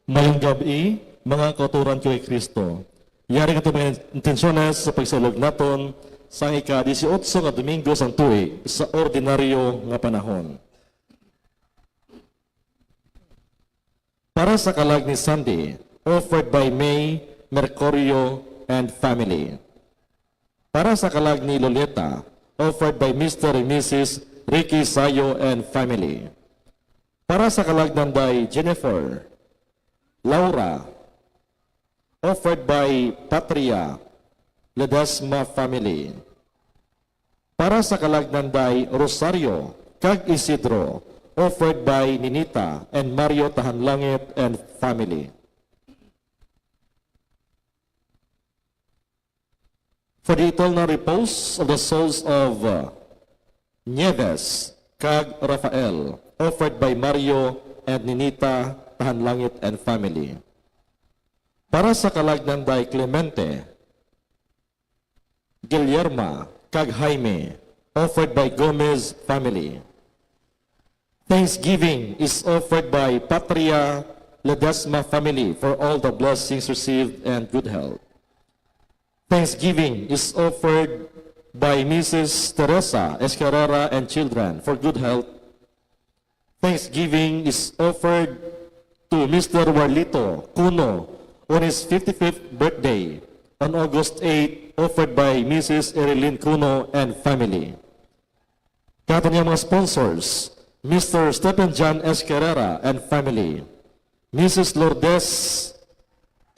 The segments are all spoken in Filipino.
Mayong gabi, mga kauturan ko kay Kristo. Yari ka mga intensyones sa pagsalog naton sa ika-18 nga Domingo sang tuig sa ordinaryo nga panahon. Para sa kalag ni Sunday, offered by May, Mercurio, and family. Para sa kalag ni Loleta, offered by Mr. and Mrs. Ricky Sayo and family. Para sa kalag nanday Jennifer, Laura, offered by Patria, Ledesma family. Para sa kalag nanday Rosario, kag Isidro, offered by Ninita and Mario Tahanlangit and family. For the eternal repose of the souls of Nieves, kag Rafael, offered by Mario and Ninita Tahanlangit and family. Para sa kalag nanday Clemente, Guillerma, kag Jaime, offered by Gomez family. Thanksgiving is offered by Patria Ledesma family for all the blessings received and good health. Thanksgiving is offered by Mrs. Teresa Escarrera and children for good health. Thanksgiving is offered to Mr. Warlito Cuno on his 55th birthday on August 8, offered by Mrs. Erilyn Cuno and family. Kato niya mga sponsors, Mr. Stephen John Escarrera and family, Mrs. Lourdes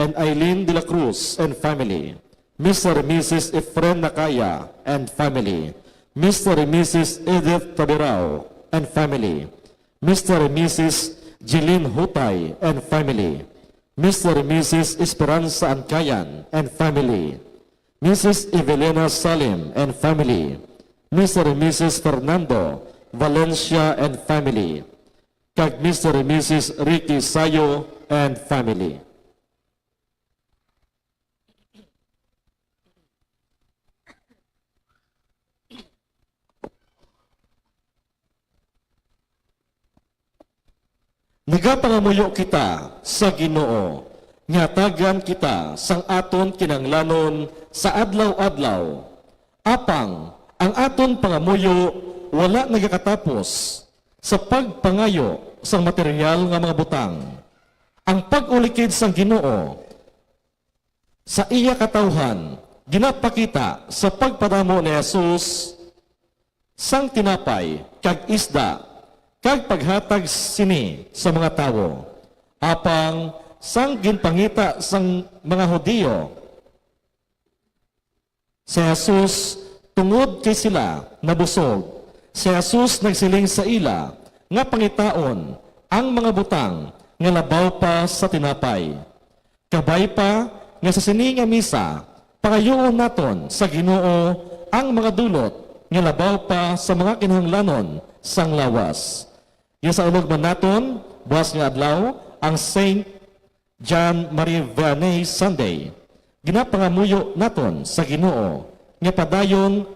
and Eileen de la Cruz and family, Mr. and Mrs. Efren Nakaya and family, Mr. and Mrs. Edith Taberao and family, Mr. and Mrs. Jeline Hutay and family, Mr. and Mrs. Esperanza Ancayan and family, Mrs. Evelina Salim and family, Mr. and Mrs. Fernando Valencia and family, kag Mr. and Mrs. Ricky Sayo and family. Nagapangamuyo kita sa Ginoo, ngatagan kita sang aton kinanglanon sa adlaw-adlaw. Apang ang aton pangamuyo wala nagakatapos sa pagpangayo sang material nga mga butang. Ang pag-ulikid sang Ginoo sa iya katawhan ginapakita sa pagpadamo ni Jesus sang tinapay kag isda kag paghatag sini sa mga tawo. Apang sang ginpangita sang mga Hudiyo si Jesus tungod kay sila nabusog. Si Jesus nagsiling sa ila nga pangitaon ang mga butang nga labaw pa sa tinapay. Kabay pa nga sa sini nga misa pangayoon naton sa Ginoo ang mga dulot nga labaw pa sa mga kinahanglanon sang lawas. Yung sa ulog man naton, buwas nga adlaw, ang Saint John Marie Vianney Sunday. Ginapangamuyo naton sa Ginoo nga padayon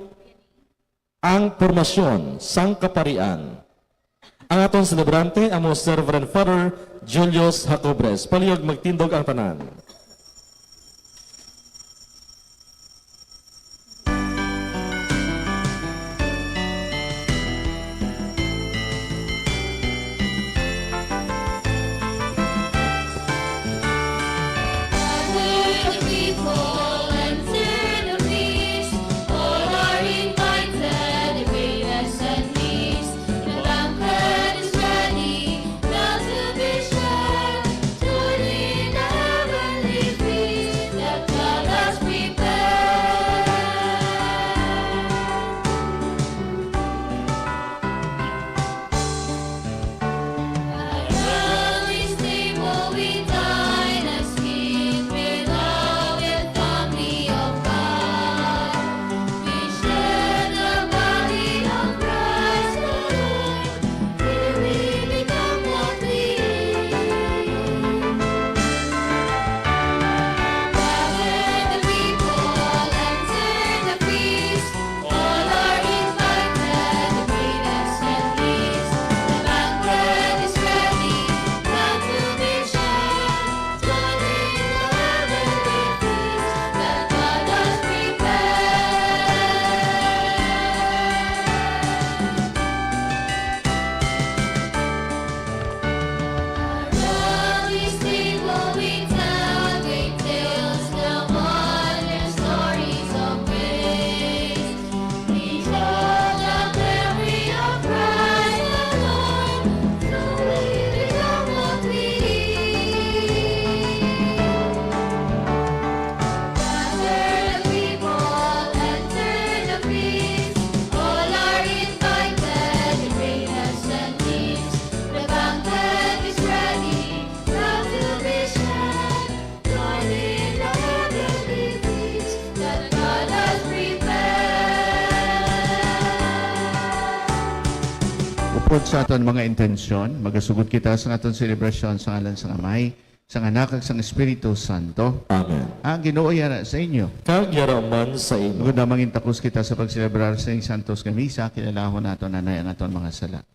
ang pormasyon sang kaparian. Ang aton celebrante, ang Most Reverend Father Julius Jacobres. Palihog magtindog ang tanan. Ready, now to be shared, to the heavenly pod sa aton mga intensyon, magasugod kita sa aton selebrasyon sa ngalan sa Amay, sa Anak ug sa Espiritu Santo. Amen. Ang Ginoo yara sa inyo. Kagyaraman sa imo. Tugod na mangintakos kita sa pagselebrar sa Santos nga Misa, kilalahon naton nanay ang aton mga sala.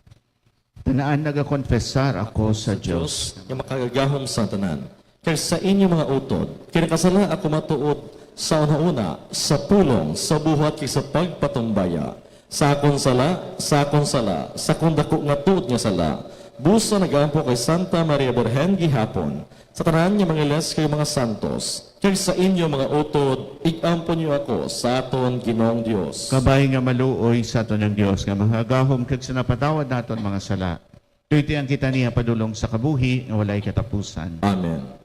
Tanaan nagakonfessar ako sa Dios. Diyos, yung makagagahom sa tanan. Kaya sa inyo mga utod, kinakasala ako matuod sa una-una, sa pulong, sa buhat, kay sa pagpatumbaya. Sa akong sala, sa akong dako nga tuod nga sala. Busa nagampo kay Santa Maria Birhen gihapon. Sa tanan niya mga ilas kayo mga santos. Kaya sa inyo mga utod, igampo niyo ako sa aton Ginoong Dios. Kabay nga maluoy sa aton ng Dios nga mahagahom kag sa napatawad naton mga sala. Tuiti ang kita niya padulong sa kabuhi nga walay katapusan. Amen.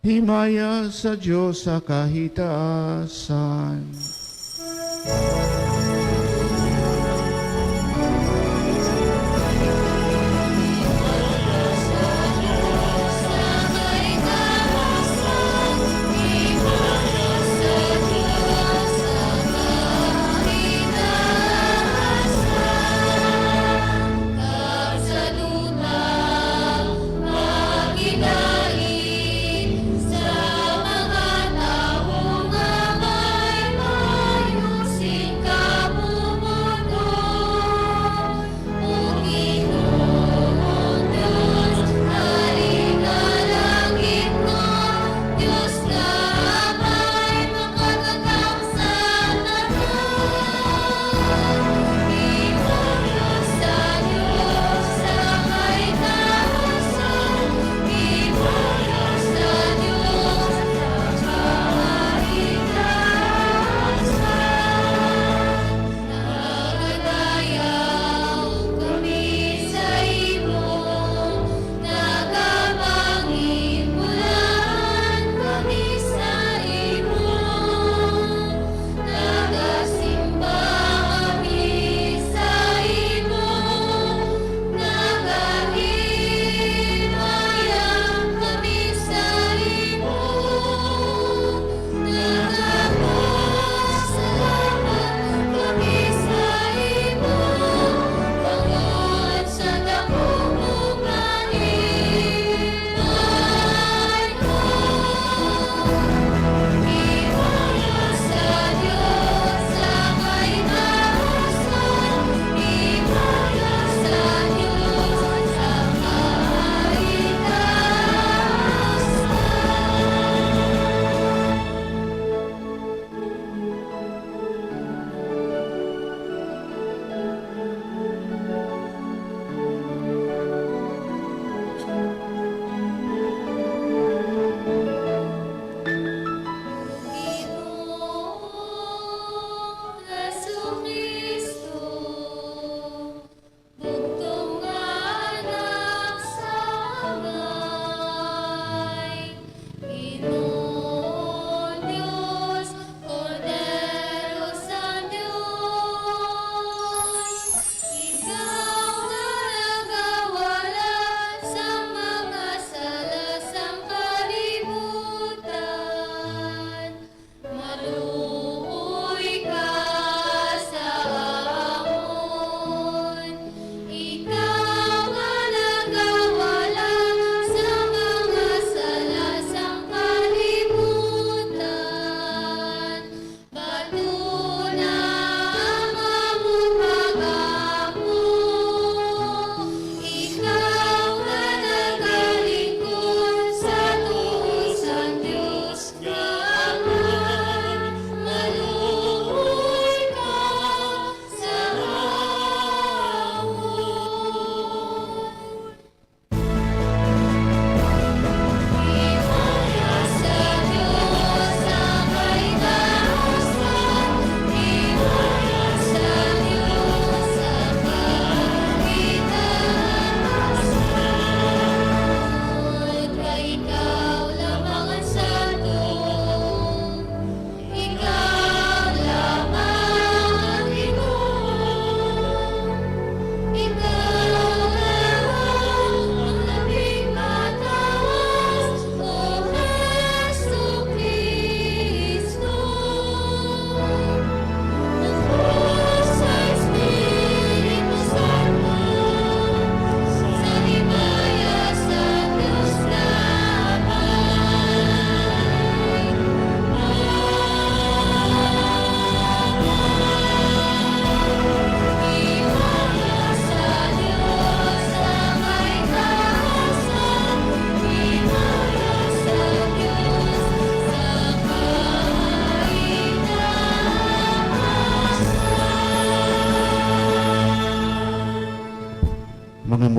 Himaya sa Diyos sa kahitaasan. Sa mga taong nga may mayusing ka.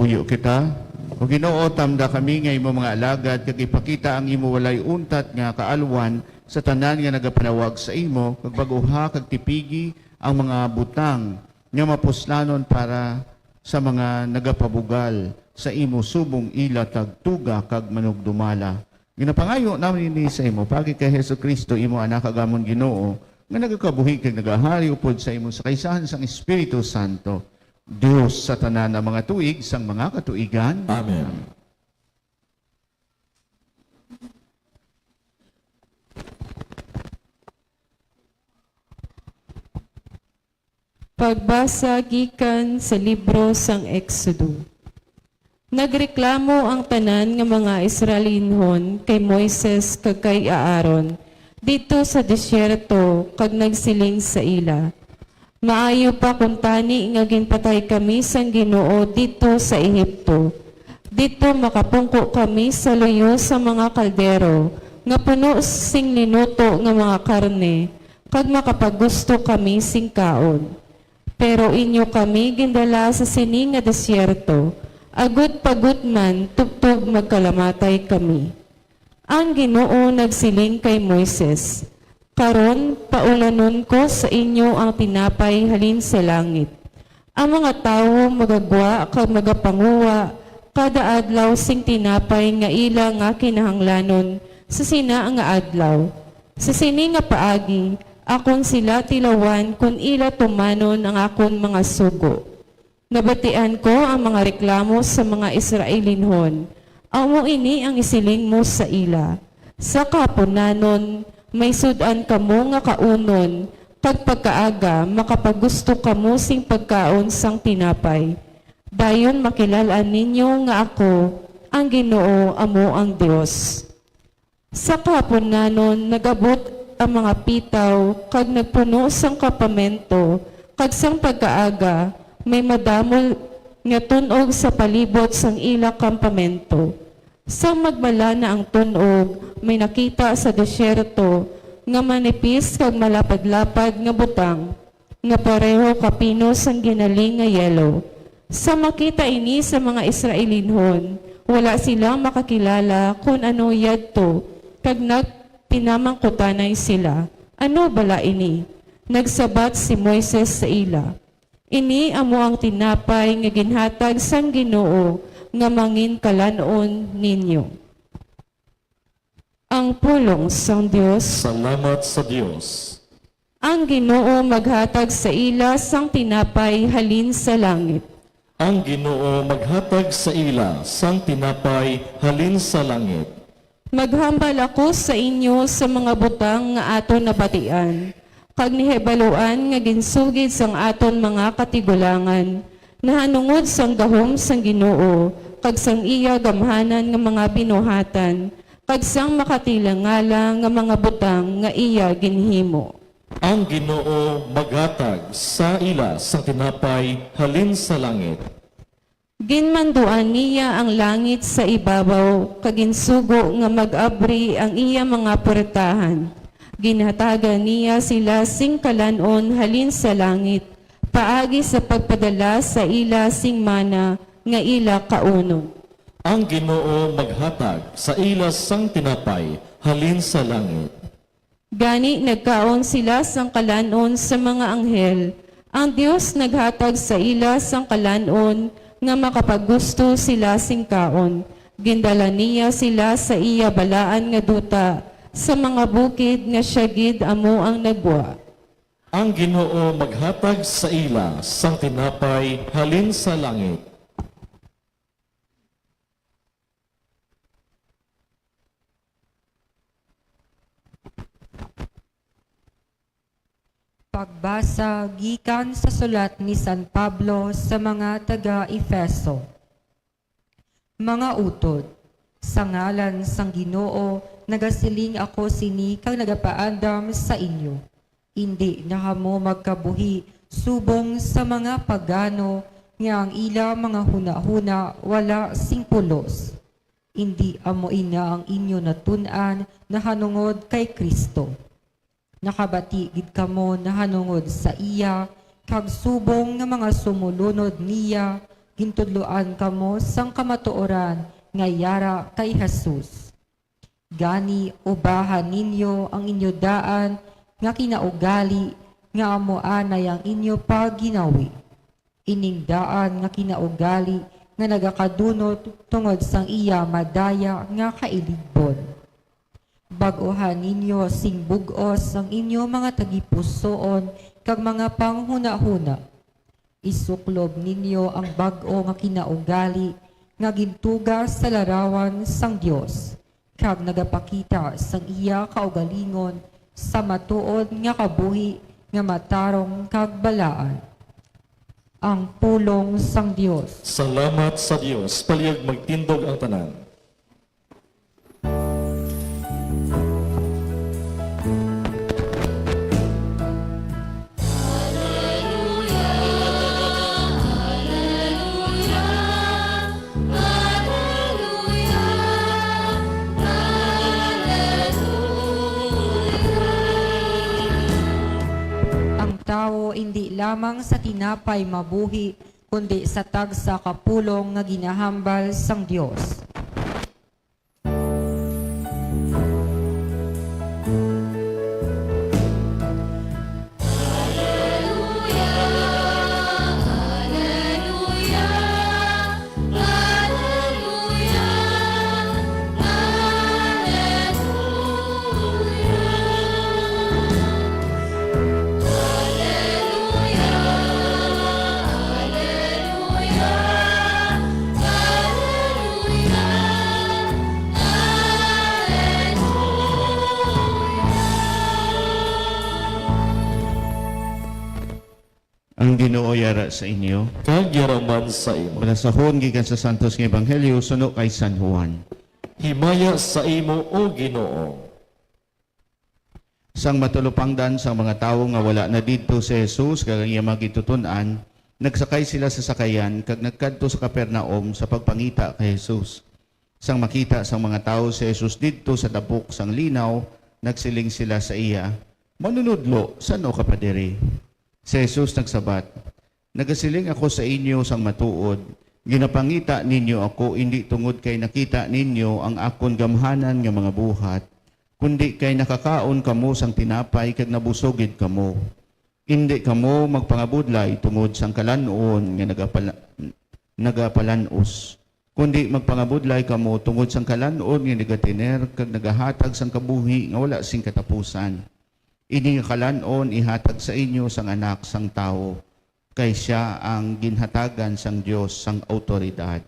Puyo kita. O Ginoo, tamda kami nga imo mga alagad, kag ipakita ang imo walay untat nga kaalwan sa tanan nga nagapanawag sa imo, kag baguha kag tipigi ang mga butang nga mapuslanon para sa mga nagapabugal sa imo subong ila tagtuga kag manugdumala. Ginapangayo namin ini sa imo pagi kay Hesukristo imo anak agamon Ginoo nga nagakabuhi kag nagahari upod sa imo sa kaisahan sang Espiritu Santo. Dios sa tanan ng mga tuig sang mga katuigan. Amen. Pagbasa gikan sa libro sang Exodo. Nagreklamo ang tanan nga mga Israelinhon kay Moises kag kay Aaron dito sa desyerto kag nagsiling sa ila. Maayo pa kung tani nga ginpatay kami sang Ginoo dito sa Ehipto. Dito makapungko kami sa luyo sa mga kaldero nga puno sing linuto nga mga karne kag makapagusto kami sing kaon. Pero inyo kami gindala sa sini nga desyerto, agud pagud man tugtog magkalamatay kami. Ang Ginoo nagsiling kay Moises, karon paulanon ko sa inyo ang tinapay halin sa langit. Ang mga tawo magagwa kag magapanguwa kada adlaw sing tinapay nga ila nga kinahanglanon sa sina nga adlaw. Sa sini nga paagi, akon sila tilawan kung ila tumanon ang akon mga sugo. Nabatian ko ang mga reklamo sa mga Israelinhon. Amo ini ang isiling mo sa ila. Sa kapunanon, may sudan kamo nga kaunon, kag pagkaaga makapagusto kamo sing pagkaon sang tinapay. Dayon makilalaan ninyo nga ako, ang Ginoo amo ang Dios. Sa kapunanon, nagabot ang mga pitaw, kag nagpuno sang kapamento, kag sang pagkaaga, may madamol nga tunog sa palibot sang ila kampamento. Sang magbala na ang tunog, may nakita sa desyerto, nga manipis kag malapad-lapad nga butang, nga pareho kapino sang ginaling nga yelo. Sa makita ini sa mga Israelinhon, wala silang makakilala kung ano yadto, kag pinamangkutanay sila. Ano bala ini? Nagsabat si Moises sa ila. Ini amo ang tinapay nga ginhatag sang Ginoo nga mangin kalanon ninyo. Ang pulong sang Dios. Salamat sa Diyos. Ang Ginoo maghatag sa ila sang tinapay halin sa langit. Ang Ginoo maghatag sa ila sang tinapay halin sa langit. Maghambal ako sa inyo sa mga butang nga aton nabatian, kag nihebaluan nga ginsugid sang aton mga katigulangan, nahanungod sang gahom sang Ginoo, kag sang iya gamhanan nga mga binuhatan, kag sang makatilangala nga mga butang nga iya ginhimo. Ang Ginoo maghatag sa ila sang tinapay halin sa langit. Ginmanduan niya ang langit sa ibabaw, kaginsugo nga mag-abri ang iya mga puertahan. Ginhatagan niya sila sing kalanon halin sa langit, paagi sa pagpadala sa ila sing mana nga ila kaunon. Ang Ginoo maghatag sa ila sang tinapay halin sa langit. Gani nagkaon sila sang kalanon sa mga anghel. Ang Dios naghatag sa ila sang kalanon nga makapagusto sila sing kaon. Gindala niya sila sa iya balaan nga duta sa mga bukid nga syagid amo ang nagwa. Ang Ginoo maghatag sa ila sang tinapay halin sa langit. Pagbasa gikan sa sulat ni San Pablo sa mga taga-Efeso. Mga utod, sa ngalan sang Ginoo, nagasiling ako sini kang nagapaandam sa inyo. Hindi na kamo magkabuhi subong sa mga pagano nga ang ila mga huna-huna wala sing pulos. Hindi amo ina ang inyo natun-an na hanungod kay Kristo. Nakabati gid kamo nahanungod sa iya, kag subong nga mga sumulunod niya, gintudloan kamo sang kamatuoran nga yara kay Jesus. Gani ubahan ninyo ang inyo daan nga kinaugali nga amuanay ang inyo pagginawi. Ining daan nga kinaugali nga nagakadunot tungod sang iya madaya nga kailigbon. Baguhan ninyo sing bugos ang inyo mga tagipusoon kag mga panghuna-huna. Isuklob ninyo ang bag-o nga kinaugali nga gintugas sa larawan sang Dios kag nagapakita sang iya kaugalingon sa matuod nga kabuhi nga matarong kag balaan. Ang pulong sang Dios. Salamat sa Dios. Palihag magtindog ang tanan. Ang tao hindi lamang sa tinapay mabuhi, kundi sa tagsa kapulong nga ginahambal sang Dios. Ang Ginoo yara sa inyo. Kag yaraman sa imo. Manasahon gikan sa Santos nga Ebanghelyo suno kay San Juan. Himaya sa imo, O Ginoo. Sang matulupangdan sang mga tawo nga wala na didto si Jesus kag ang iya magitutunan, nagsakay sila sa sakayan kag nagkadto sa Capernaum sa pagpangita kay Jesus. Sang makita sang mga tawo si Jesus didto sa dapok sang linaw, nagsiling sila sa iya, "Manunudlo, sano ka pa diri?" Si Jesus nagsabat, "Nagasiling ako sa inyo sang matuod, ginapangita ninyo ako hindi tungod kay nakita ninyo ang akon gamhanan nga mga buhat, kundi kay nakakaon kamo sang tinapay kag nabusogid kamo. Hindi kamo magpangabudlay tungod sang kalanon nga nagapalanos, kundi magpangabudlay kamo tungod sang kalanon nga nagatiner kag nagahatag sang kabuhi nga wala sing katapusan. Ini nga kalanon ihatag sa inyo sang anak sang tao, kay siya ang ginhatagan sang Dios sang autoridad."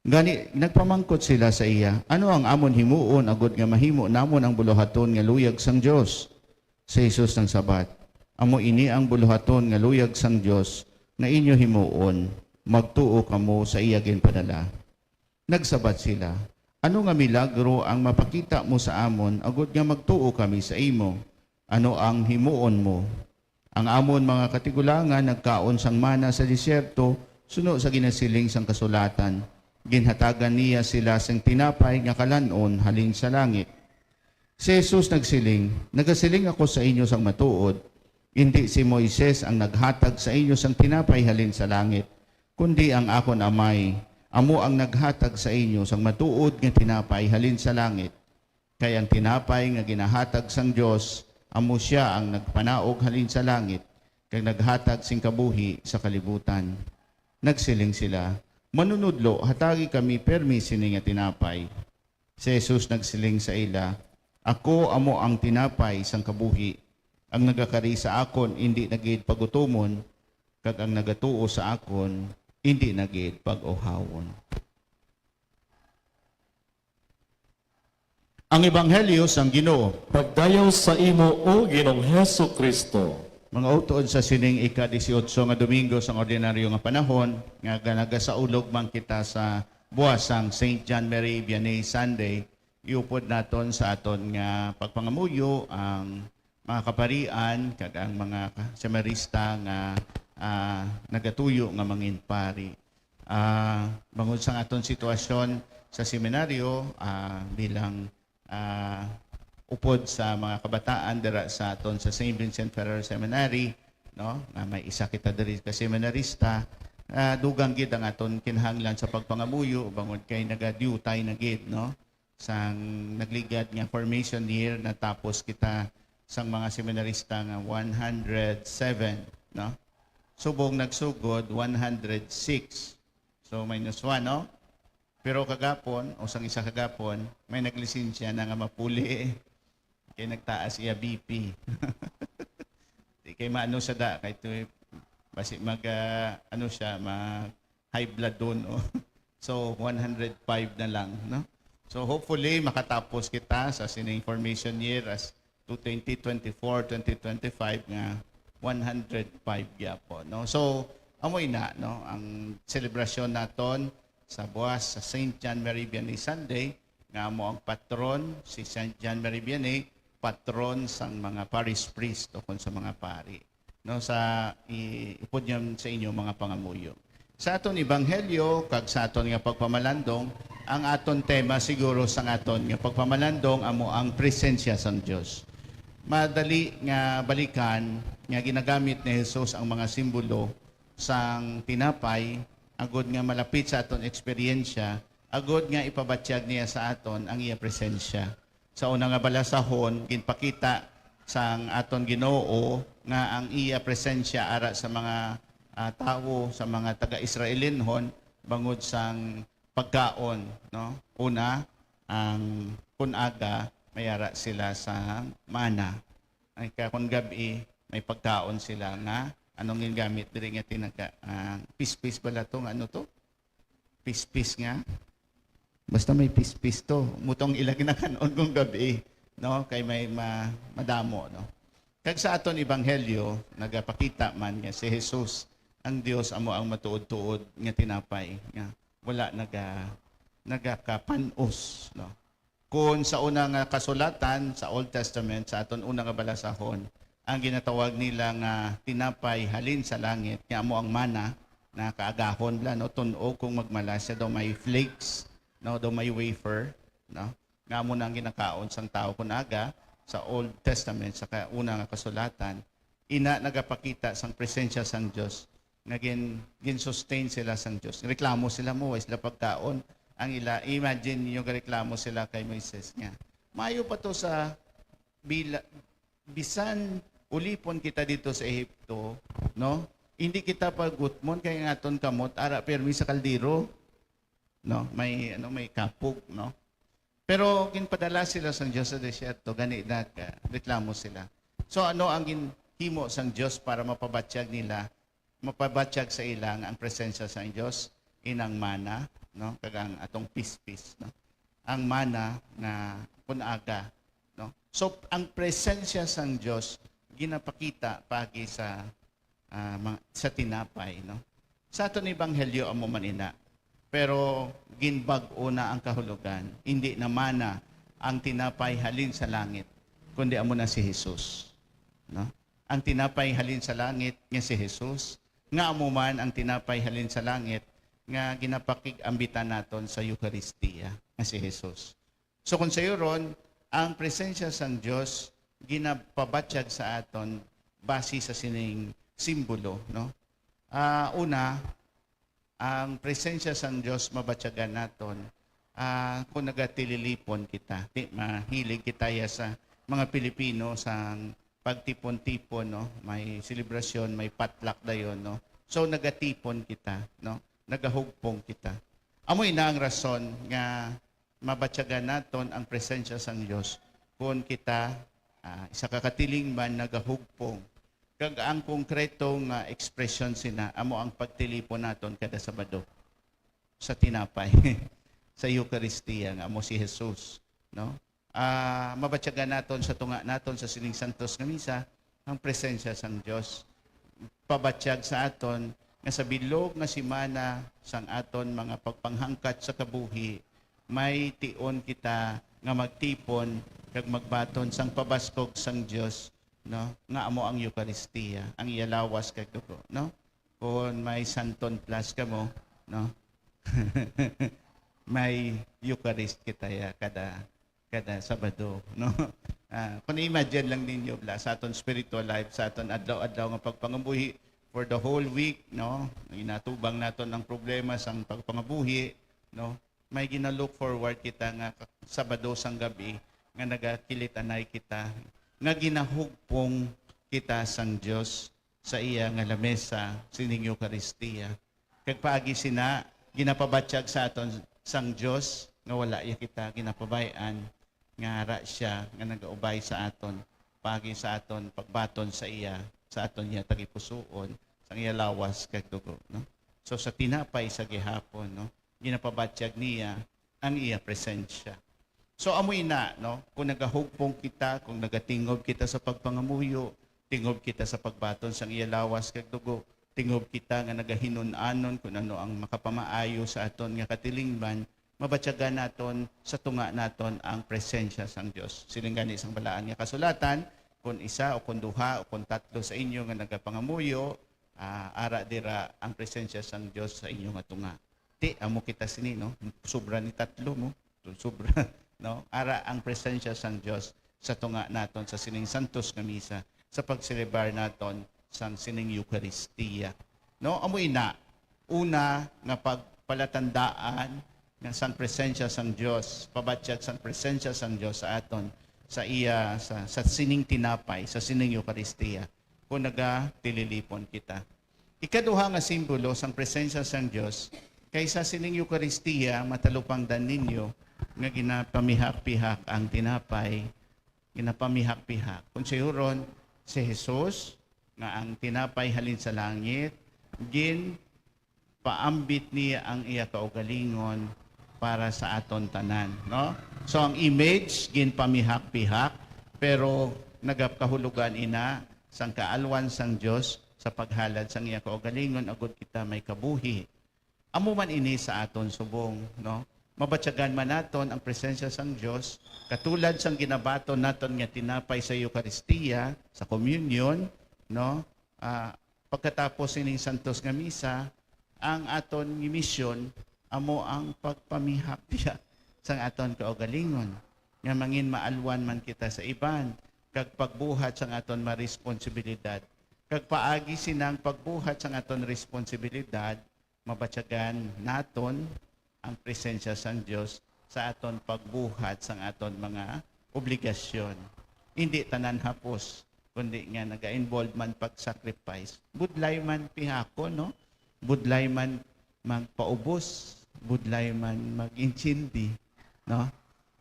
Gani nagpamangkot sila sa iya, "Ano ang amon himuon agud nga mahimo namon ang buluhaton nga luyag sang Dios?" Si Jesus nang sabat, "Amo ini ang buluhaton nga luyag sang Dios na inyo himuon, magtuo kamo sa iya ginpadala." Nagsabat sila, "Ano nga milagro ang mapakita mo sa amon agud nga magtuo kami sa imo? Ano ang himuon mo?" Ang amon mga katigulangan nagkaon sang mana sa disyerto, suno sa ginasiling sang kasulatan. Ginhatagan niya sila sang tinapay nga kalanon halin sa langit. Si Jesus nagsiling, "Nagasiling ako sa inyo sang matuod, hindi si Moises ang naghatag sa inyo sang tinapay halin sa langit, kundi ang akon amay, amo ang naghatag sa inyo sang matuod nga tinapay halin sa langit. Kay ang tinapay nga ginahatag sang Dios, amo siya ang nagpanaog halin sa langit, kag naghatag sing kabuhi sa kalibutan." Nagsiling sila, "Manunudlo, hatagi kami permi sini nga tinapay." Si Jesus nagsiling sa ila, "Ako amo ang tinapay sang kabuhi. Ang nagakari sa akon hindi nagid pagutomon, kag ang nagatuo sa akon hindi nagid pag-uhawon." Ang Ebanghelyo sang Ginoo. Pagdayaw sa imo, O Ginoong Hesu Kristo. Mga utod sa sining ika-18 nga Domingo sang ordinaryo nga panahon, nga nagasaulog man kita sa buwas sang St. John Mary Vianney Sunday, iupod naton sa aton nga pagpangamuyo ang mga kaparian kag ang mga seminarista nga nagatuyo nga manginpari. Bangod sa aton sitwasyon sa seminaryo bilang upod sa mga kabataan dira sa aton sa St. Vincent Ferrer Seminary, no, na may isa kita diri ka seminarista, dugang gid ang aton kinahanglan sa pagpangamuyo bangod kay naga-dutay na gid no sang nagligad nga formation year natapos kita sang mga seminarista nga 107 no subong nagsugod 106 so minus 1 no pero kagapon o sang isa kagapon may naglisensya na nga mapuli kay nagtaas iya BP di kay maano sa da kay to basi mag ano siya mag high blood doon oh. So 105 na lang no. So hopefully makatapos kita sa sining formation year as 2024-2025 nga 105 gyapon no. So amoy na no ang selebrasyon naton sa buwas sa St. John Mary Vianney Sunday nga amo ang patron si St. John Mary Vianney patron sang mga parish priest o kon sa mga pari no sa ipod niyan sa inyo mga pangamuyo. Sa aton ebanghelyo kag sa aton nga pagpamalandong ang aton tema siguro sa aton nga pagpamalandong amo ang presensya sang Dios. Madali nga balikan nga ginagamit ni Jesus ang mga simbolo sang tinapay agod nga malapit sa aton eksperyensya agod nga ipabatyag niya sa aton ang iya presensya. Sa una nga balasahon ginpakita sang aton Ginoo nga ang iya presensya ara sa mga tao sa mga taga-Israelinhon bangod sang pagkaon no una ang kunaga mayara sila sa mana ay kun gabi may pagkaon sila nga anong gingamit diri nga tinaga pispis bala to ano to pispis nga basta may pispis to mutong ilag na kanon kung gabi no kay may madamo no kag sa aton ebanghelyo nagapakita man nga si Jesus ang Dios amo ang matuod-tuod nga tinapay nga wala nagakapanos no kun sa una nga kasulatan sa Old Testament sa aton una nga balasahon ang ginatawag nila nga tinapay halin sa langit nga amo ang mana na kaagahon la no tun-og kung magmalasya daw may flakes no daw may wafer no nga amo nang ginakaon sang tao kunaga sa Old Testament sa una nga kasulatan ina nagapakita sang presensya sang Dios nga gin-sustain sila sang Dios. Reklamo sila mo sila pagkaon ang ila imagine niyo reklamo sila kay Moises nga. Mayo pa to sa bisan ulipon kita dito sa Ehipto, no? Hindi kita pagutmon kay ngaton kamot ara permi sa kaldero. No, may kapog, no? Pero ginpadala sila sang Dios sa desierto gani na reklamo sila. So ano ang ginhimo sang Dios para mapabatyag mapabatyag sa ilang ang presensya sa Dios inang mana no kagang atong pispis no ang mana na kunaga no so ang presensya sang Dios ginapakita pagi sa tinapay no sa aton ebanghelyo amo man ina pero ginbag-o na ang kahulugan hindi na mana ang tinapay halin sa langit kundi amo na si Jesus no ang tinapay halin sa langit nga si Jesus nga amo man ang tinapay halin sa langit nga ginapakig-ambitan naton sa Eucharistia nga si Jesus. So kung sayo ron, ang presensya sang Dios ginapabatyag sa aton base sa sining simbolo, no? Una, ang presensya sang Dios mabatyagan naton kung nagatililipon kita. Mahilig kita sa mga Pilipino sang pagtipon-tipon, no? May selebrasyon, may potluck dayon, no? So nagatipon kita, no? Nagahugpong kita. Amoy na ang rason nga mabatyagan naton ang presensya sang Dios kung kita isa kakatiling man nagahugpong. Kag ang konkretong expression sina amo ang pagtilipon naton kada Sabado sa tinapay sa Eucharistia nga amo si Jesus, no? Mabatyagan naton sa tunga naton sa sining santos nga misa ang presensya sang Dios pabatyag sa aton nga sa bilog nga simana sang aton mga pagpanghangkat sa kabuhi may tion kita nga magtipon kag magbaton sang pabaskog sang Dios no nga amo ang Eucharistia ang iyalawas kag dugo no kun may santon plus kamo no may Eucharist kita kada Sabado, no? Kung imagine lang ninyo sa aton spiritual life, sa aton adlaw-adlaw nga pagpangabuhi for the whole week, no? Inatubang naton ang problema sang pagpangabuhi, no? May ginalook forward kita nga Sabado sang gabi nga nagakilit-anay kita nga ginahugpong kita sang Dios sa iya nga lamesa sining Eucharistia. Kag paagi sina ginapabatsyag sa aton sang Dios nga wala iya kita ginapabayan nga ara siya nga nagaubay sa aton paagi sa aton pagbaton sa iya sa aton iya tagipusoon sang iya lawas kag dugo, no? So sa tinapay sa gihapon, no, ginapabatsyag niya ang iya presensya. So amoy na, no, kung nagahugpong kita, kung nagatingob kita sa pagpangamuyo, tingob kita sa pagbaton sang iya lawas kag dugo, tingob kita nga nagahinun-anon kung ano ang makapamaayo sa aton nga katilingban, mabatyagan naton sa tunga naton ang presensya sang Dios. Siling gani isang balaan nga kasulatan, kung isa o kung duha o kung tatlo sa inyo nga nagapangamuyo, ara dira ang presensya sang Dios sa inyo nga tunga. Ti amo kita sini, no, sobra ni tatlo mo, sobra, no, ara ang presensya sang Dios sa tunga naton sa sining santos nga misa, sa pagselebrar naton sang sining Eucharistia. No, amoy na una nga pagpalatandaan nga sang presensya sang Dios, pabatsyag sang presensya sang Dios sa aton sa iya sa sining tinapay, sa sining Eucharistia kung nagatililipon kita. Ikaduha nga simbolo sang presensya sang Dios kaysa sining Eucharistia matalupangdan ninyo nga ginapamihak-pihak ang tinapay, ginapamihak-pihak. Kung sihuron si Jesus nga ang tinapay halin sa langit, gin paambit niya ang iya kaugalingon para sa aton tanan, no? So ang image gin pamihak-pihak pero nagapkahulugan ina sang kaalwan sang Dios sa paghalad sang iya kaugalingon agud kita may kabuhi. Amo man ini sa aton subong, no? Mabatyagan man naton ang presensya sang Dios katulad sang ginabaton naton nga tinapay sa Eucharistia, sa communion, no? Pagkatapos ining santos nga misa, ang aton misyon amo ang pagpamihak sang aton kaugalingon nga mangin maalwan man kita sa iban kag pagbuhat sang aton maresponsibilidad. Kag paagi sinang pagbuhat sang aton responsibilidad, mabatyagan naton ang presensya sang Dios sa aton pagbuhat sang aton mga obligasyon. Hindi tanan hapos, kundi nga naga-involve man pag-sacrifice. Budlay man pihako, no? Budlay man magpaubos, budlay man mag-intindi, no?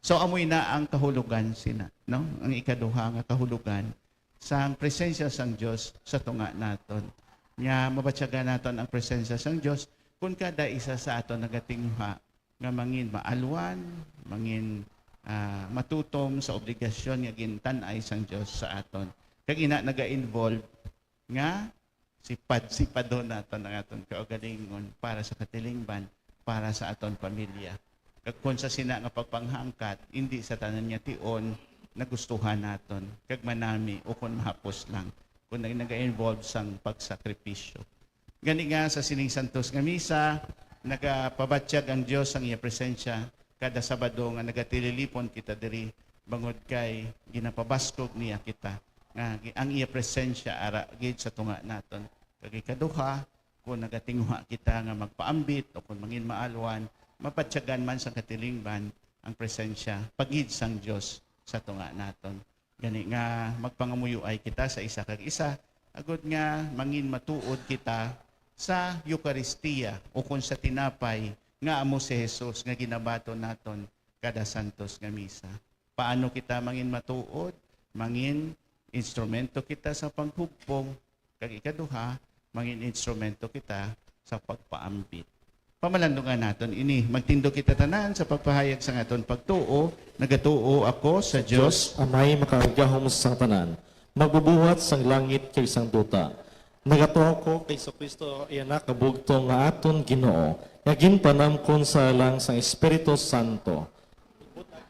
So amoy na ang kahulugan sina, no? Ang ikaduha nga kahulugan sang presensya sang Dios sa tunga naton. Nga mabatyagan naton ang presensya sang Dios kung kada isa sa aton nagatingha nga mangin maalwan, mangin matutom sa obligasyon nga gintan-ay sang Dios sa aton. Kag ina naga-involve nga sipad-sipadon naton ang aton kaugalingon para sa katilingban, para sa aton pamilya. Kag kung sa sina nga pagpanghangkat, hindi sa tanan niya tion nagustuhan naton. Kag manami o kung mahapos lang kung naga-involve sang pagsakripisyo. Gani nga sa sining santos nga misa, nagapabatsyag ang Dios ang iya presensya kada Sabado nga nagatililipon kita diri bangod kay ginapabaskog niya kita nga ang iya presensya ara gid sa tunga naton. Kag ikaduha, kung nagatingwa kita nga magpaambit o kung mangin maalwan, mapatyagan man sa katilingban ang presensya pagid sang Dios sa tunga naton. Gani nga magpangamuyo ay kita sa isa kag isa, agud nga mangin matuod kita sa Eucharistia o kung sa tinapay nga amo si Jesus nga ginabaton naton kada santos nga misa. Paano kita mangin matuod? Mangin instrumento kita sa panghugpong, kag ikaduha, mangin instrumento kita sa pagpaambit. Pamalandungan naton ini, magtindo kita tanan sa pagpahayag sa aton pagtuo. Nagatuo ako sa Dios, Amay makagahom sa tanan, magbubuhat sang langit kay sang duta. Nagatuo ko kay Kristo anak kabugtong nga aton Ginoo, nga ginpanamkon sa lang sang Espiritu Santo.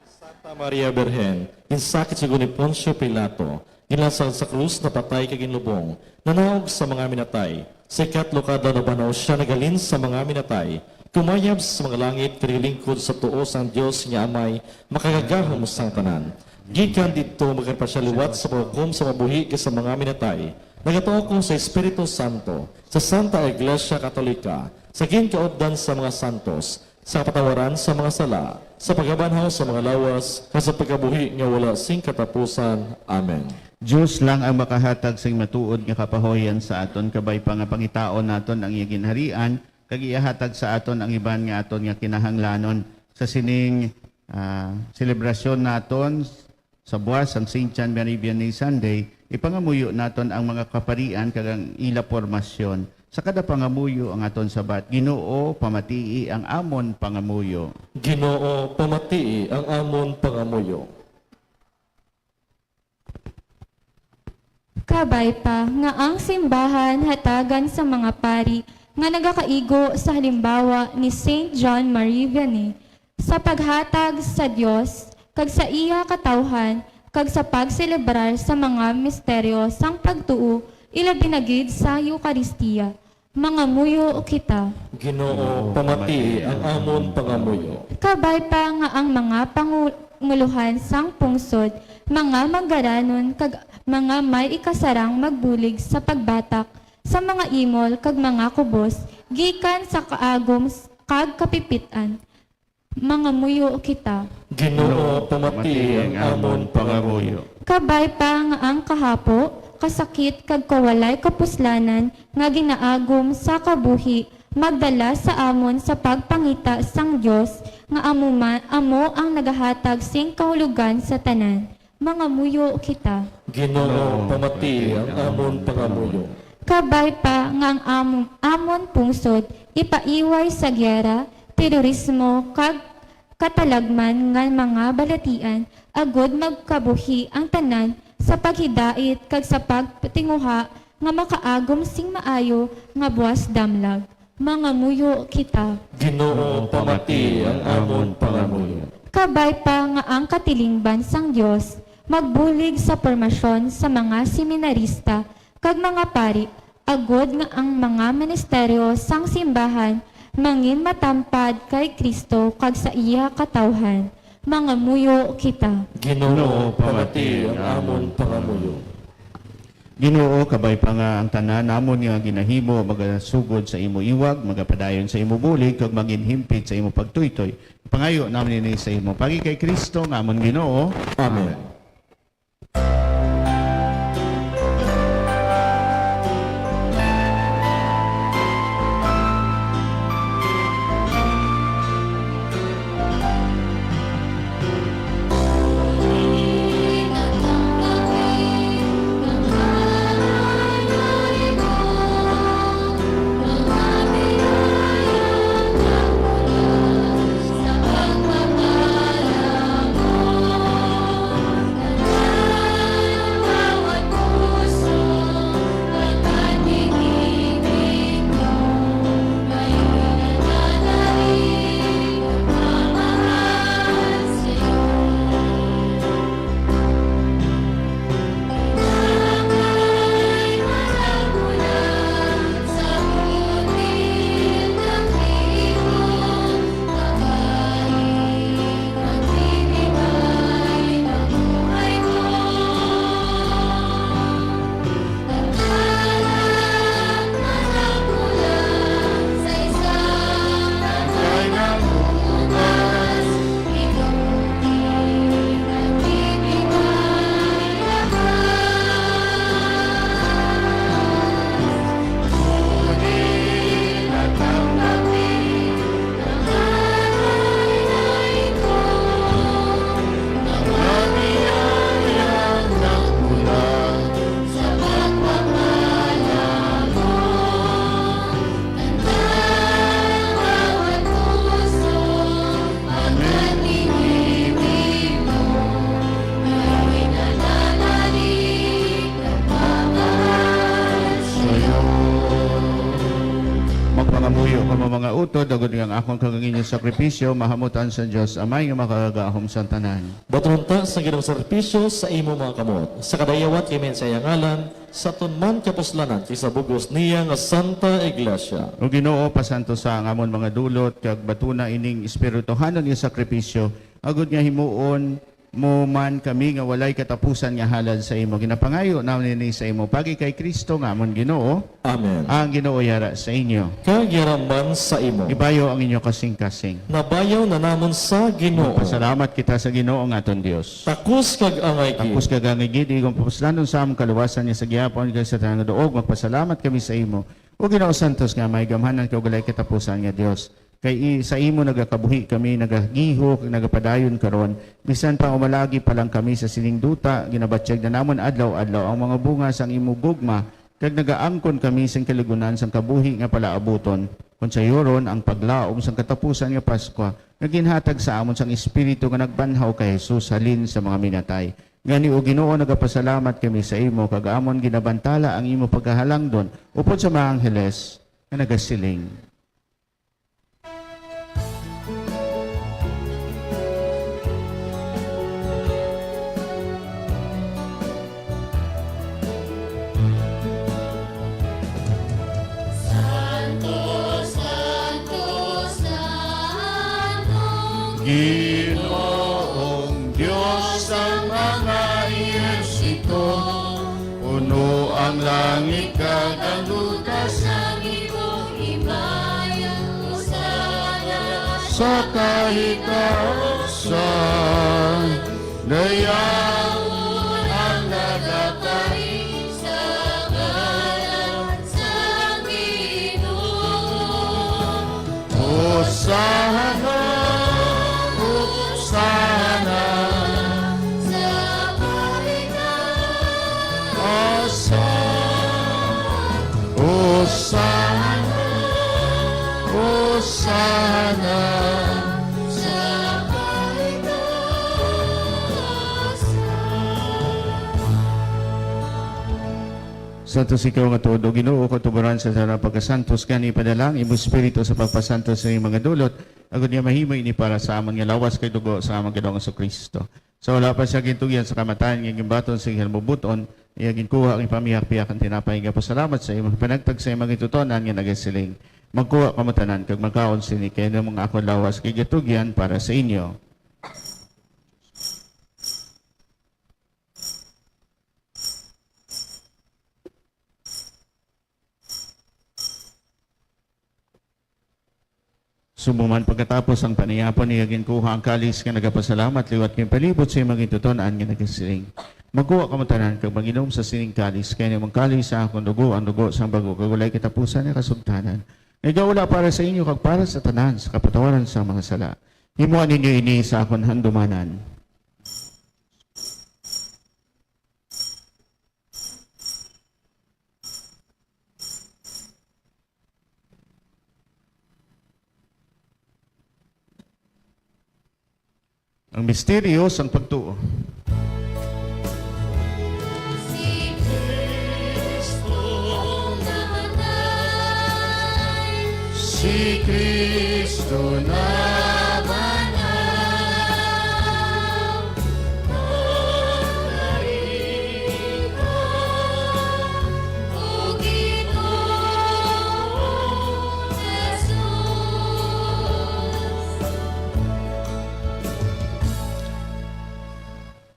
Santa Maria Birhen, insakit sa ni Poncio Pilato, ginlasal sa krus na patay kay ginlubong, nanawag sa mga minatay. Sa ikatlo kada na banaw siya nagalin sa mga minatay, kumayab sa mga langit karilingkod sa tuo sang Dios niya amay makagagahom sang tanan. Gikan dito magkapasyaliwat sa paghukom sa mabuhi sa mga minatay, Nagatuo ko sa Espiritu Santo, sa Santa Iglesia Katolika, sa ginkaupdan sa mga santos, sa kapatawaran sa mga sala, sa pagkabanhaw sa mga lawas, sa pagkabuhi nga wala sing katapusan. Amen. Diyos lang ang makahatag sa matuod nga kapahoyan sa aton, kabay pa nga pangitaon naton ang iyang ginharian, kag iyahatag sa aton ang iban nga aton nga kinahanglanon sa sining selebrasyon naton sa buwas ang St. John Meridian Sunday. Ipangamuyo naton ang mga kaparian kag ang ila pormasyon. Sa kada pangamuyo ang aton sabat, Ginoo pamatii ang amon pangamuyo. Ginoo, pamatii ang amon pangamuyo. Kabay pa nga ang simbahan hatagan sa mga pari nga nagakaigo sa halimbawa ni St. John Marie Vianney sa paghatag sa Dios kag sa iya katawhan kag sa pagselebrar sa mga misteryo sang pagtuo ilabi na gid sa Eucharistia. Mangamuyo kita. Ginoo, pamatii ang amon pangamuyo. Kabay pa nga ang mga panguluhan sang pungsod, mga magaranon kag mga may ikasarang magbulig sa pagbatak sa mga imol kag mga kubos gikan sa kaagom kag kapipitan. Mangamuyo kita. Ginoo, pamatii ang amon pangamuyo. Kabay pa nga ang kahapo, kasakit kag kawalay kapuslanan nga ginaagom sa kabuhi magdala sa amon sa pagpangita sang Dios nga amo ang nagahatag sing kahulugan sa tanan. Mangamuyo kita. Ginoo, pamatii ang amon pangamuyo. Kabay pa nga ang amon pungsod ipaiway sa gyera, terorismo kag katalagman nga mga balatian agod magkabuhi ang tanan sa paghidait kag sa pagtinguha nga makaagom sing maayo nga buwas damlag. Mangamuyo kita. Ginoo, pamatii ang amon pangamuyo. Kabay pa nga ang katilingban sang Dios magbulig sa pormasyon sa mga seminarista kag mga pari agod nga ang mga ministeryo sang simbahan mangin matampad kay Kristo kag sa iya katawhan. Mangamuyo kita. Ginoo, pamatii ang amon pangamuyo. Ginoo, kabay pa nga ang tanan namon nga ginahimo magasugod sa imo iwag, magapadayon sa imo bulig kag maginhimpit sa imo pagtuytoy. Pangayo namin ini sa imo pagi kay Kristo nga amon Ginoo. Amen. Magpangamuyo ka mga utod, agad nga akong kagangin yung sakripisyo, mahamutan sa Diyos, amay nga makagahom sa tanan. Batrunta sa ginong servisyo sa imo mga kamot. Sa kadayawat kimen sa iyangalan, sa tunman kapuslanan, kisa bugos niya nga Santa Iglesia. O Ginoo, pasanto sa ang amon mga dulot, kag batuna ining espirituhanan yung sakripisyo, agad nga himuon, mo man kami nga walay katapusan nga halad sa imo. Ginapangayo namin ni sa imo pagi kay Kristo nga amon Ginoo, Amen. ang Ginoo yara sa inyo. Kagiraman sa imo. Ibayo ang inyo kasing-kasing. Nabayaw na namon sa Ginoo. Pasalamat kita sa Ginoo nga aton Dios. Takus kag angay Tapos kagangigid, igong papaslanon sa among kaluwasan niya sa gihapon kay sa tanang doog, magpasalamat kami sa imo. O Ginoo Santos nga may gamhanan kay walay katapusan nga Dios. Kay sa imo nagakabuhi kami, nagagiho, nagapadayon karon. Bisan pa umalagi pa lang kami sa sining duta, ginabatsyag na namon adlaw-adlaw ang mga bunga sang imo gugma, kag nagaangkon kami sang kaligunan sang kabuhi nga palaabuton. Kung sa yoron ang paglaom sang katapusan nga Pasko, naginhatag sa amon sang espiritu nga nagbanhaw kay Jesus halin sa mga minatay. Ngani o Ginoo nagapasalamat kami sa imo, kag amon ginabantala ang imo pagkahalangdon upod sa mga angheles nga nagasiling. Ginoong Diyos ang mga iyensito, puno ang langit kag ang lutas Sa imong himayang usana sa kahitausan, dayaon ang nagapari sa ngalan sa Ginoo. Hosana, Hosana, Sa kahitausan Hosana, Hosana, sa kahitausan. Santos ikaw nga todo, Ginoo ko tuburan sa sarang pagkasantos kani padalang imo espiritu sa pagpasantos sa iyong mga dulot. Agud niya mahimo ini para sa amon nga lawas kay dugo sa among Ginoong Jesucristo. So wala pa siya gintugyan sa kamatayan nga gimbaton sa iyang mubuton, iya ginkuha ang pamiyak-piyak ang tinapay nga pasalamat sa imo panagtag sa imong itutonan nga nagasiling. Magkuha kamo tanan kag magkaon sini kay mga ako lawas kay gitugyan para sa inyo. Sumuman pagkatapos ang paniyapon niya ginkuha ang kalis nga nagapasalamat liwat kay palibot sa imong itutonan nga nagasiling. Magkuha ka mo tanan kag manginom sa sining kalis kay nimong kalis sa akong dugo ang dugo sang bago kag walay katapusan nga kasugtanan. Nagawala para sa inyo kag para sa tanan sa kapatawaran sa mga sala. Himuan ninyo ini sa akong handumanan. Ang misteryo sang pagtuo. Si Kristo namatay, Si Kristo na manaw, pagkaika, o Ginoong Jesus.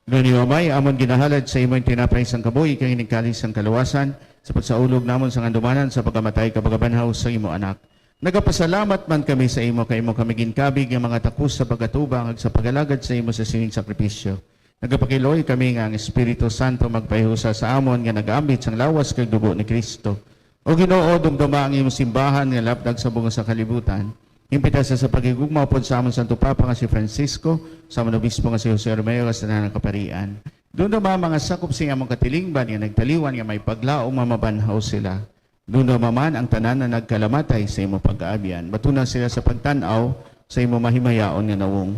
Nuniwamay, amon ginahalad sa imong tinapay sang kabuhi kay nagkalis sang kaluwasan sa pagsaulog namon sang andumanan sa pagkamatay kapagabanhaw sa imo anak. Nagapasalamat man kami sa imo kay imo kami ginkabig nga mga takos sa pagatubang ag sa pagalagad sa imo sa sining sakripisyo. Nagapakiloy kami nga ang Espiritu Santo magpahiusa sa amon nga nagaambit sang lawas kay dugo ni Kristo. O Ginoo, dumduma ang imong simbahan nga lapdag sa bunga sa kalibutan. Impita sa pagigugma pod sa amon Santo Papa nga si Francisco, sa amon obispo nga si Jose Romeo sa tanang kaparian. Doon naman mga sakop sa among katilingban nga nagtaliwan nga may paglaong mamabanhaw sila. Doon naman ang tanan na nagkalamatay sa imo pag-aabian. Matuna sila sa pagtanaw sa imo mahimayaon nga nawong.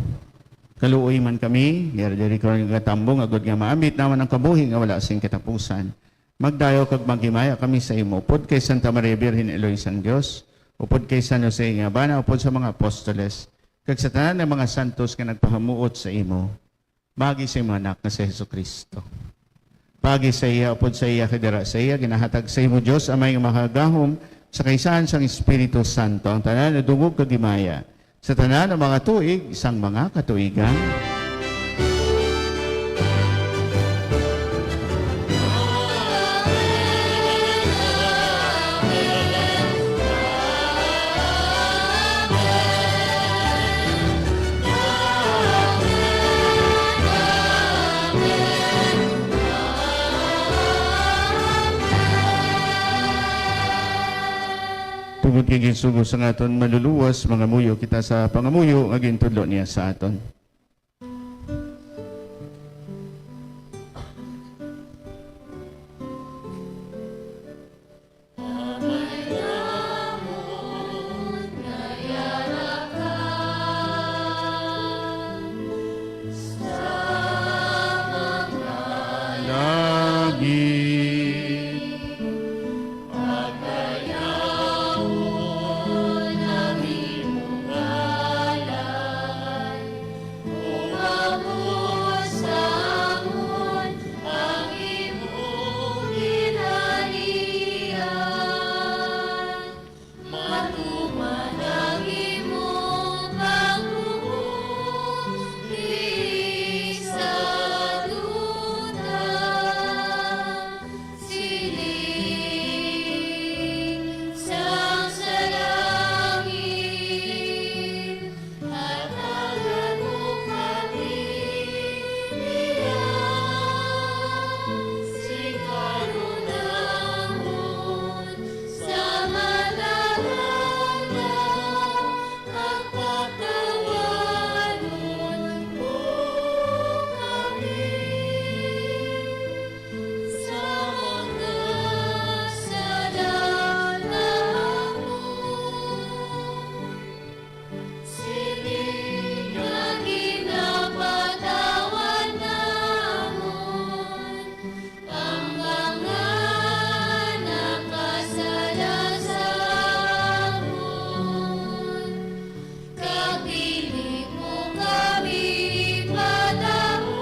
Kaluoy man kami, diri ko nga tambong agud nga maambit naman ang kabuhi nga wala sing katapusan. Magdayo kag maghimaya kami sa imo pod kay Santa Maria Virgen Eloisang Dios, upod kay San Jose nga bana, upod sa mga apostoles, kag sa tanan ng mga santos nga nagpahamuot sa imo, bagi sa imo anak na si Jesucristo. Bagi sa iya, upod sa iya, kadira sa iya, ginahatag sa imo Diyos, amay nga makagahom sa kaisahan sang Espiritu Santo, ang tanan na dungog kagimaya, sa tanan ng mga tuig, isang mga katuigan, Tungod kay ginsugo sa aton maluluwas, mga muyo kita sa pangamuyo, aging tudlo niya sa aton. Langit. Umamusamon ang imong ginharian. Matuman ang imong paghuhuli sa duta. Siling sang sa langit, hatagan mo kami si karunahon sa madalana at patawanon mo kami sa mga sadala mo. Sining nga ginapatawan namon ang mga nakasalasamon. Kapili mo kami padahon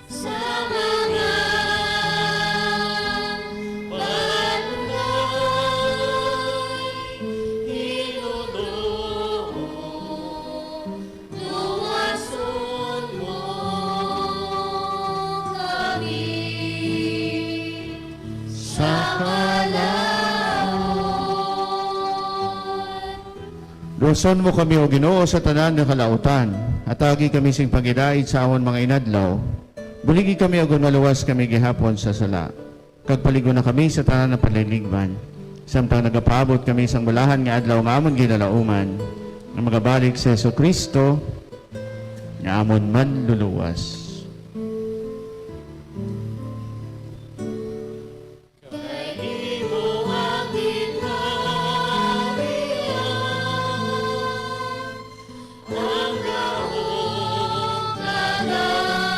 sa mga panulay. Hinunong luwason mo kami Sa Luson mo kami o Ginoo sa tanan nga kalautan. Atagi kami sing pagidait sa awon mga inadlaw. Buligi kami og maluwas kami gihapon sa sala. Kag paligo na kami sa tanan nga panliligban. Samtang nagapaabot kami sang balahan nga adlaw nga amon ginalauman. Nga magabalik sa Jesucristo nga amon man luluwas. imo ang ginharian. Ang gahong kalangimaya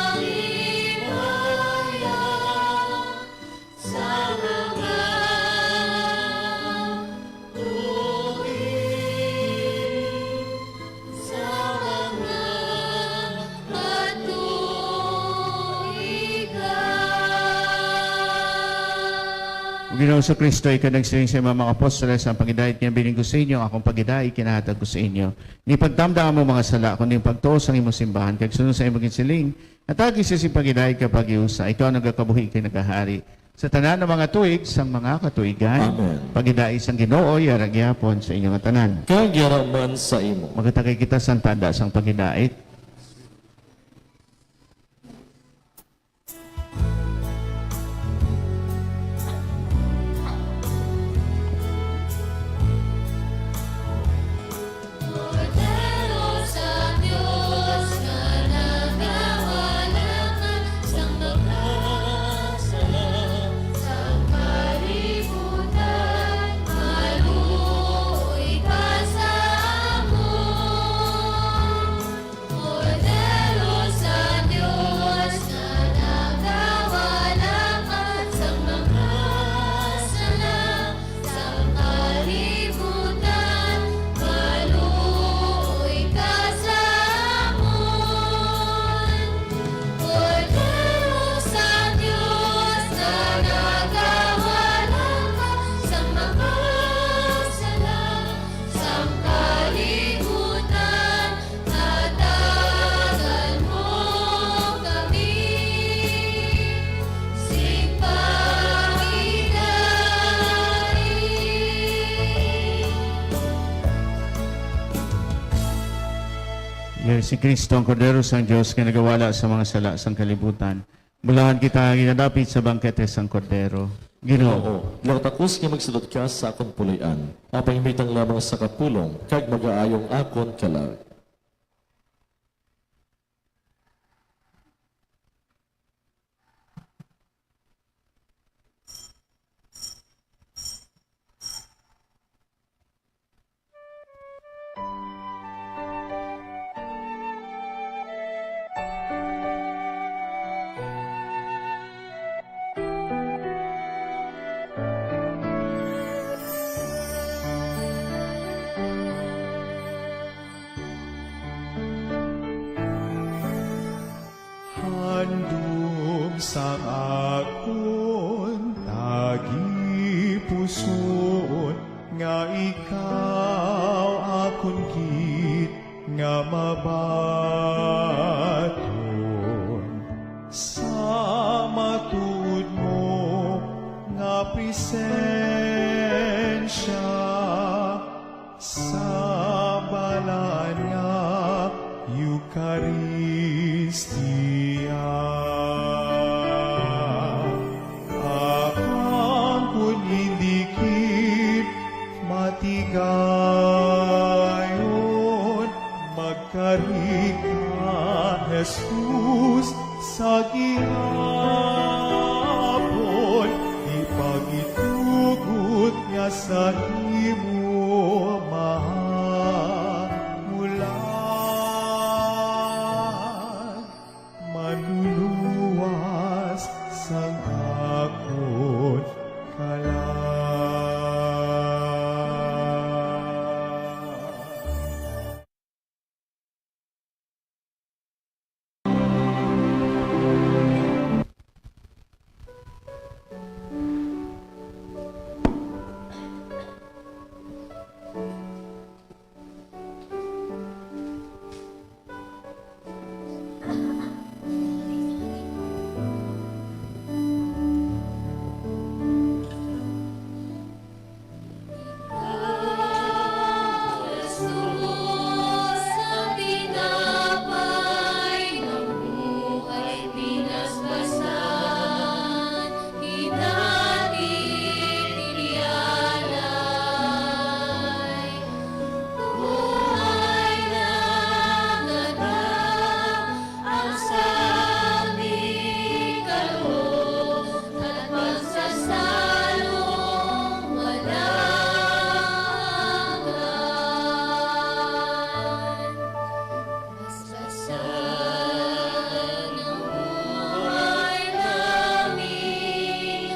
sa mga tuwing, sa mga katuigan. O Ginoo sa Kristo, ikaw nagsiling sa mga apostoles ang pagidait niya biling ko sa inyo, akong pagidait kinahatag ko sa inyo. Ni pagtamda mo mga sala, kundi pagtuos ang imong simbahan, kag sunod sa imong siling, at agi siya si pagidait kapag iusa, ikaw nagakabuhi kay nagahari. Sa tanan ng mga tuig, sang mga katuigan, Amen. pagidait sang Ginoo, yaragyapon sa inyong tanan. Kag yaraman sa imo. Magtatagay kita sa tada sang pagidait. Cordero sa Diyos na nagawalangan sa mga sala sa kalibutan, maluoy ka sa amon. Cordero sa Diyos na nagawalangan sa mga sala sa kalibutan, maluoy ka sa amon. Cordero sa Diyos na nagawalangan sa mga sala sa kalibutan, hatagan mo kami sing pagidait. Yes, si Kristo ang Kordero sang Diyos nga nagawala sa mga sala sang kalibutan. Bulahan kita ginadapit sa bangkete sang Kordero. Ginoo, Ilaw takos nga magsulod ka sa akong puloy-an. Apang imitang lamang sa kapulong, kag mag-aayong akon kalag. Handom sang akon tagi puson nga ikaw akon gid nga mabaton sa matuod mo nga presensya sa balan nga Eucharistia. Akang kun indikip matigayon, magkarig ka, Jesus, sa gihapon, ipagitugot nga sa imo mahamulan, manluluwas sang akon kalag. Jesus, ang tinapay ng buhay pinaspasan, hinating inialay. Buhay na ganap ang saming kaloob at pagsasalong manangan. Masasan ang buhay namin,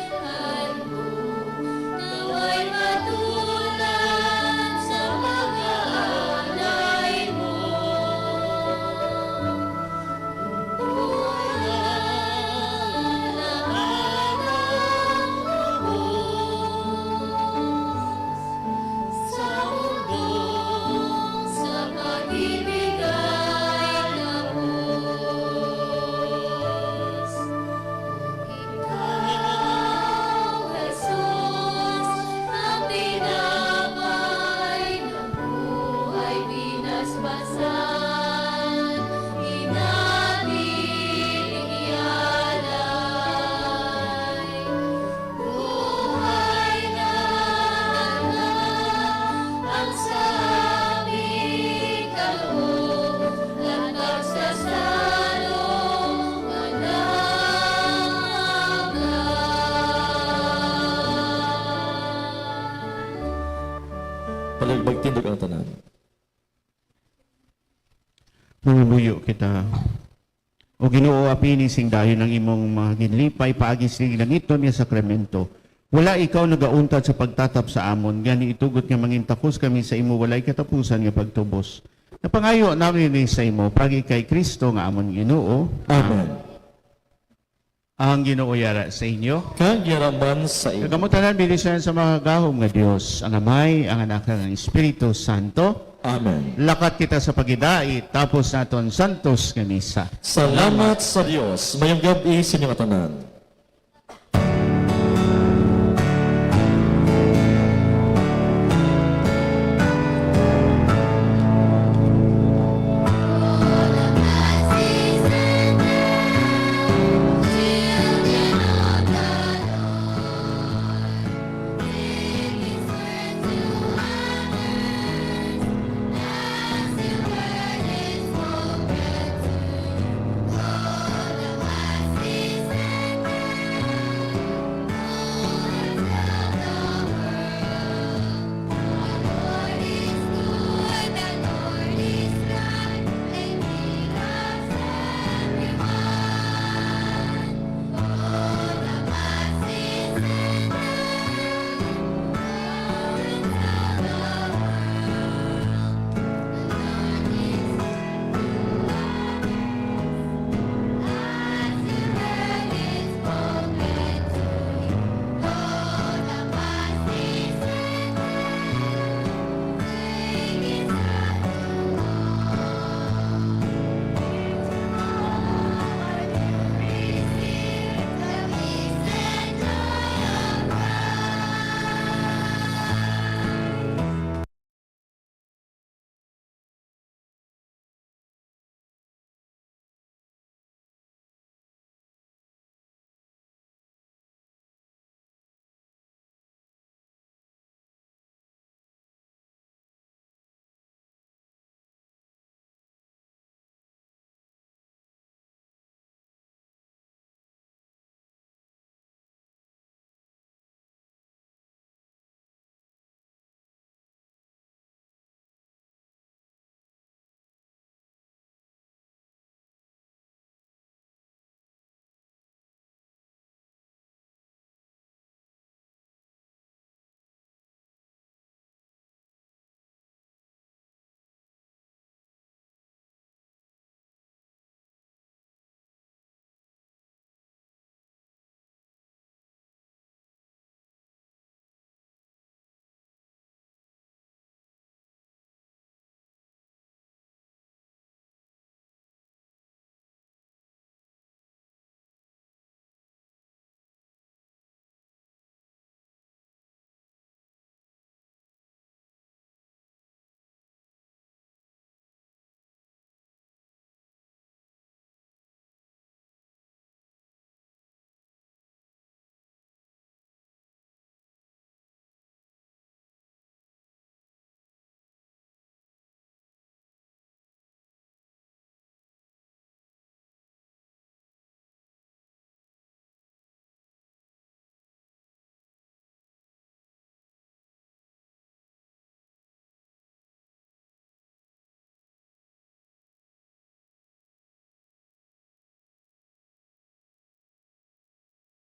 nawa'y matulan sa pag-aalay mo. Lahat ng lubos sa hubog sa pag-ibigay ng Diyos. Ikaw, Jesus, ang tinapay ng buhay pinaspasan, hinating inialay. Buhay na ganap ang saming kaloob at pagsasalong manangan. Palagbag tindog ang tanan. Manuluyo kita. O Ginoo, apini sing dayon ng imong maginlipay paagi sing langiton nga sakramento. Wala ikaw nagauntad sa pagtatap sa amon, gani itugot nga mangintakos kami sa imo walay katapusan nga pagtubos. Napangayo namin ni sa imo pagi kay Kristo nga amon Ginoo. Amen. Ang Ginoo yara sa inyo. Kag yaraman sa iyo. Kagamutanan bilisan sa mga gahom nga Dios, ang Amay, ang Anak, ang Espiritu Santo. Amen. Lakat kita sa pagidait, tapos naton santos nga misa. Salamat sa Dios. Mayong gabi sa inyong tanan.